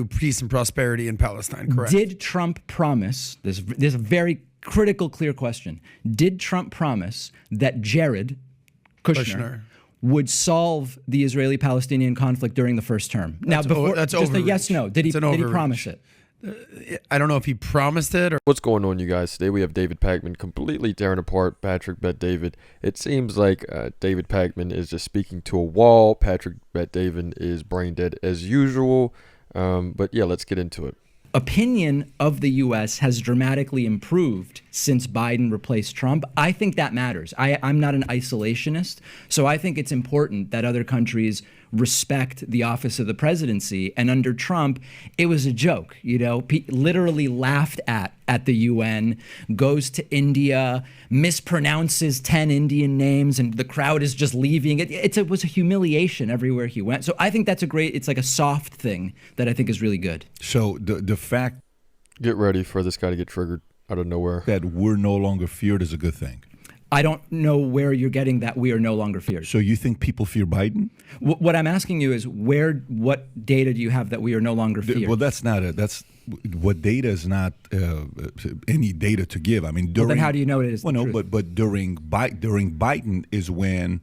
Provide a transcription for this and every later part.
peace and prosperity in Palestine, correct? Did Trump promise, this is a very critical, clear question. Did Trump promise that Jared Kushner would solve the Israeli-Palestinian conflict during the first term? That's just a yes, no. Did he promise it? I don't know if he promised it. What's going on, you guys? Today we have David Pakman completely tearing apart Patrick Bet-David. It seems like David Pakman is just speaking to a wall. Patrick Bet-David is brain dead as usual. But yeah, let's get into it. Opinion of the U.S. has dramatically improved since Biden replaced Trump. I think that matters. I'm not an isolationist, so I think it's important that other countries respect the office of the presidency. And under Trump, it was a joke. You know, literally laughed at the UN, goes to India, mispronounces 10 Indian names, and the crowd is just leaving. It was a humiliation everywhere he went. So I think that's it's like a soft thing that I think is really good. So the fact... Get ready for this guy to get triggered out of nowhere. That we're no longer feared is a good thing. I don't know where you're getting that we are no longer feared. So you think people fear Biden? What I'm asking you is what data do you have that we are no longer feared? Well, that's what data is not any data to give. I mean, then how do you know it is? Well, no, but during Biden is when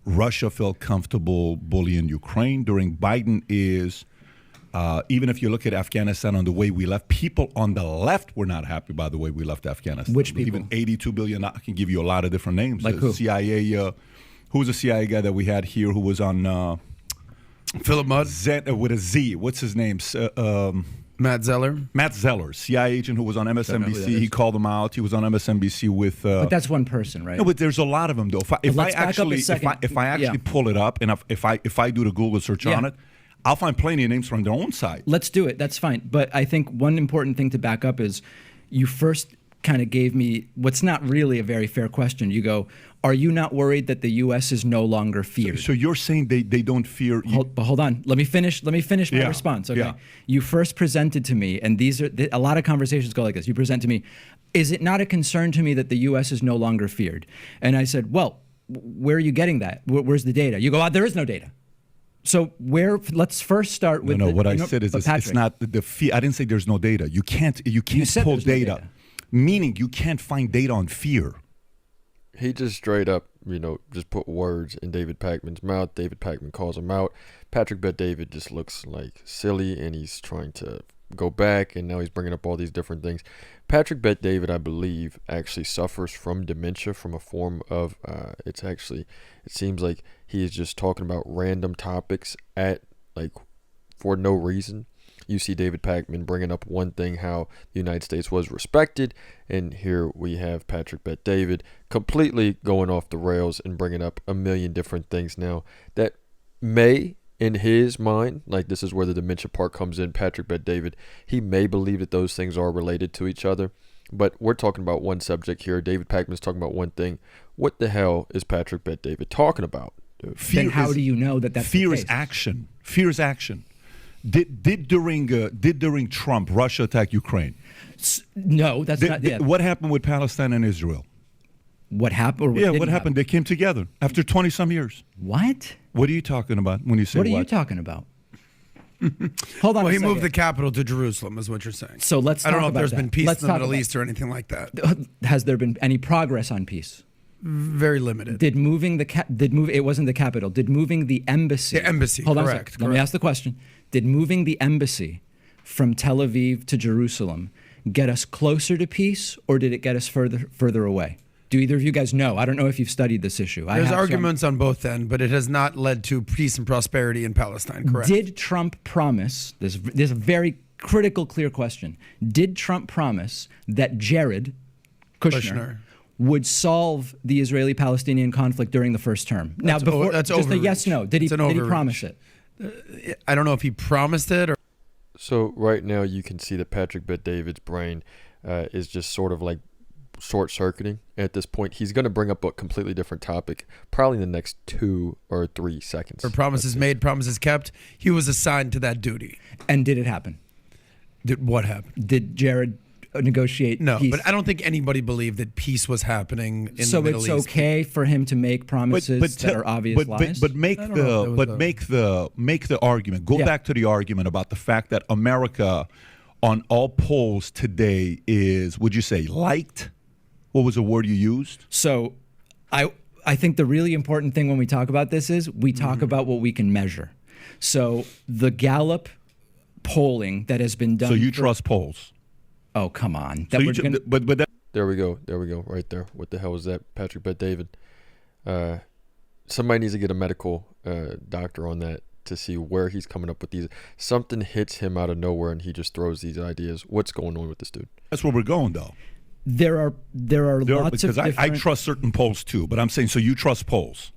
Russia felt comfortable bullying Ukraine. During Biden is even if you look at Afghanistan on the way we left, people on the left were not happy by the way we left Afghanistan. Which people? Even 82 billion. I can give you a lot of different names. Like who? CIA. Who was a CIA guy that we had here who was on Philip Mudd with a Z? What's his name? Matt Zeller. Matt Zeller, CIA agent who was on MSNBC. He called him out. He was on MSNBC with. But that's one person, right? No, but there's a lot of them though. If I actually pull it up and if I do the Google search on it, I'll find plenty of names from their own side. Let's do it. That's fine. But I think one important thing to back up is you first kind of gave me what's not really a very fair question. You go, are you not worried that the U.S. is no longer feared? So you're saying they don't fear you? But hold on. Let me finish my response. Okay. Yeah. You first presented to me, and these are a lot of conversations go like this. You present to me, is it not a concern to me that the U.S. is no longer feared? And I said, well, where are you getting that? Where's the data? You go, there is no data. So let's first start with. What I said is it's not the fear. I didn't say there's no data. You can't pull data, meaning you can't find data on fear. He just straight up, just put words in David Pakman's mouth. David Pakman calls him out. Patrick Bet-David just looks like silly, and he's trying to go back, and now he's bringing up all these different things. Patrick Bet-David, I believe, actually suffers from dementia, from a form of it seems like he is just talking about random topics for no reason. You see David Pakman bringing up one thing, how the United States was respected, and here we have Patrick Bet-David completely going off the rails and bringing up a million different things now that may, in his mind, this is where the dementia part comes in. Patrick Bet-David, he may believe that those things are related to each other, but we're talking about one subject here. David Pakman's talking about one thing. What the hell is Patrick Bet-David talking about? Then how do you know that that's fear the case? is action? Fear is action. Did during Trump Russia attack Ukraine? No, that's not. Yeah. What happened with Palestine and Israel? What happened? What happened? They came together after 20-some years. What? What are you talking about when you say what? What are you talking about? Hold on. Well, he moved the capital to Jerusalem, is what you're saying. So let's. I don't know if there's been peace in the Middle East or anything like that. Has there been any progress on peace? Very limited. It wasn't the capital. Did moving the embassy? The embassy. Hold on correct, a second. Let me ask the question. Did moving the embassy from Tel Aviv to Jerusalem get us closer to peace, or did it get us further away? Do either of you guys know? I don't know if you've studied this issue. There's arguments on both ends, but it has not led to peace and prosperity in Palestine, correct? Did Trump promise, this is a very critical, clear question. Did Trump promise that Jared Kushner would solve the Israeli-Palestinian conflict during the first term? That's just a yes, no. Did he promise it? I don't know if he promised it or. So right now you can see that Patrick Bet-David's brain is just sort of like short-circuiting at this point. He's going to bring up a completely different topic probably in the next 2 or 3 seconds. Or promises made, promises kept. He was assigned to that duty. And did it happen? Did what happen? Did Jared negotiate No, peace. but I don't think anybody believed that peace was happening in So the Middle it's East. okay for him to make promises that are obvious lies? But make I don't know if there was make the argument. Go back to the argument about the fact that America, on all polls today, is, would you say, liked? What was the word you used? So I think the really important thing when we talk about this is we talk about what we can measure. So the Gallup polling that has been done. So you trust polls? Oh, come on. So but that, There we go. Right there. What the hell is that, Patrick Bet David? Somebody needs to get a medical doctor on that to see where he's coming up with these. Something hits him out of nowhere and he just throws these ideas. What's going on with this dude? that's where we're going, though. There are lots of because different... I trust certain polls too, but I'm saying, so you trust polls?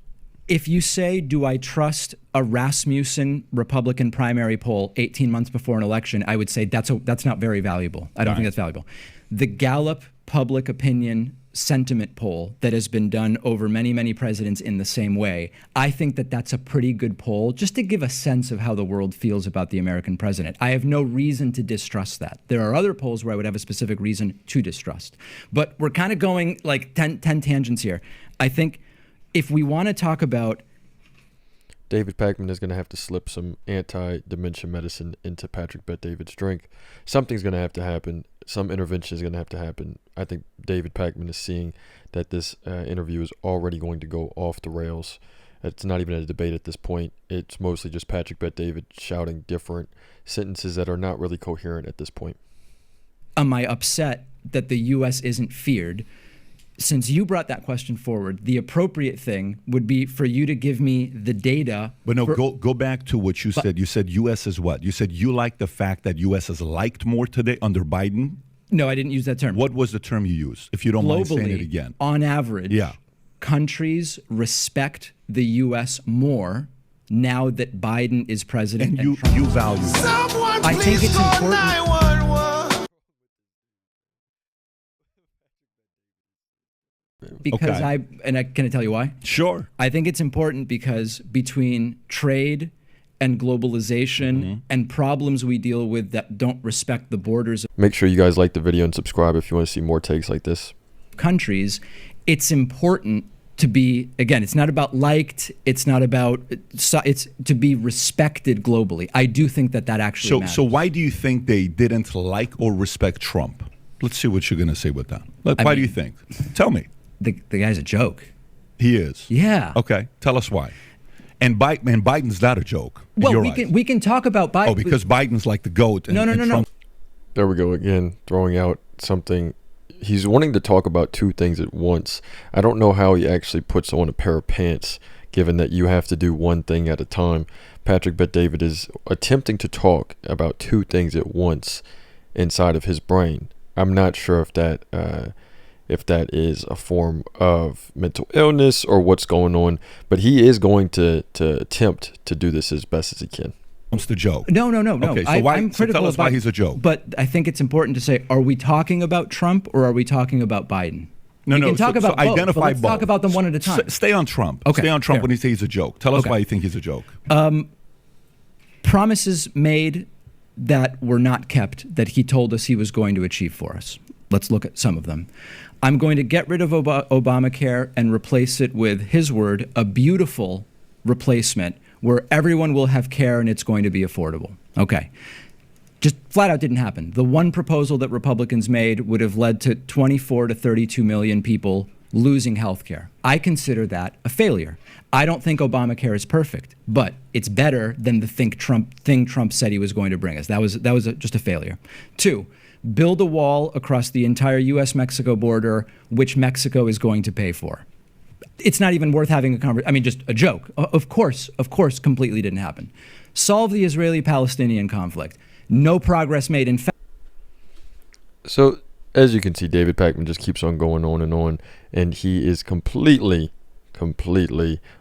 If you say, do I trust a Rasmussen Republican primary poll 18 months before an election, I would say that's not very valuable. I don't think that's valuable. The Gallup public opinion sentiment poll that has been done over many, many presidents in the same way, I think that that's a pretty good poll just to give a sense of how the world feels about the American president. I have no reason to distrust that. There are other polls where I would have a specific reason to distrust. But we're kind of going like 10 tangents here. I think if we want to talk about... David Pakman is going to have to slip some anti-dementia medicine into Patrick Bet David's drink. Something's going to have to happen. Some intervention is going to have to happen. I think David Pakman is seeing that this interview is already going to go off the rails. It's not even a debate at this point. It's mostly just Patrick Bet David shouting different sentences that are not really coherent at this point. Am I upset that the U.S. isn't feared? Since you brought that question forward, the appropriate thing would be for you to give me the data. But no, go back to what you said. You said U.S. is what? You said you like the fact that U.S. is liked more today under Biden? No, I didn't use that term. What was the term you used, if you don't mind saying it again? On average, countries respect the U.S. more now that Biden is president. And you value that. I think it's important. Because can I tell you why? Sure. I think it's important because between trade and globalization and problems we deal with that don't respect the borders of Make sure you guys like the video and subscribe if you want to see more takes like this. Countries, it's important to be, again, it's not about liked, it's not about, it's to be respected globally. I do think that actually matters. So why do you think they didn't like or respect Trump? Let's see what you're going to say with that. Why do you think? Tell me. The guy's a joke. He is? Yeah. Okay. Tell us why. And Biden's not a joke. Well, we can talk about Biden. Oh, because Biden's like the GOAT. No. There we go again, throwing out something. He's wanting to talk about two things at once. I don't know how he actually puts on a pair of pants, given that you have to do one thing at a time. Patrick Bet David is attempting to talk about two things at once inside of his brain. I'm not sure if that is a form of mental illness or what's going on, but he is going to attempt to do this as best as he can. It's the joke. No. Okay, so I'm critical tell us why he's a joke. But I think it's important to say, are we talking about Trump or are we talking about Biden? We can talk about both, identify but let's both. talk about them one at a time. Stay on Trump. Okay, Stay on Trump fair. when he says he's a joke. Tell us why you think he's a joke. Promises made that were not kept that he told us he was going to achieve for us. Let's look at some of them. I'm going to get rid of Obamacare and replace it with, his word, a beautiful replacement where everyone will have care and it's going to be affordable. Okay. Just flat out didn't happen. The one proposal that Republicans made would have led to 24 to 32 million people losing health care. I consider that a failure. I don't think Obamacare is perfect, but it's better than the thing Trump said he was going to bring us. That was just a failure. 2, build a wall across the entire U.S.-Mexico border, which Mexico is going to pay for. It's not even worth having a conversation. I mean, just a joke. Of course, completely didn't happen. Solve the Israeli-Palestinian conflict. No progress made. In fact, so as you can see, David Pakman just keeps on going on, and he is completely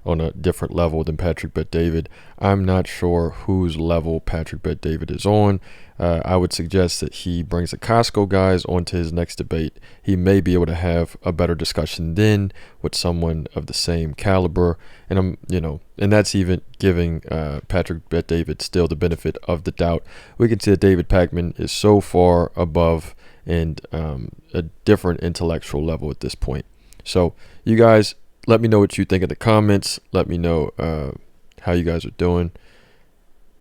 on a different level than Patrick Bet David. I'm not sure whose level Patrick Bet David is on. I would suggest that he brings the Costco guys onto his next debate. He may be able to have a better discussion then with someone of the same caliber. And and that's even giving Patrick Bet David still the benefit of the doubt. We can see that David Pakman is so far above and a different intellectual level at this point. So you guys, let me know what you think in the comments. Let me know how you guys are doing.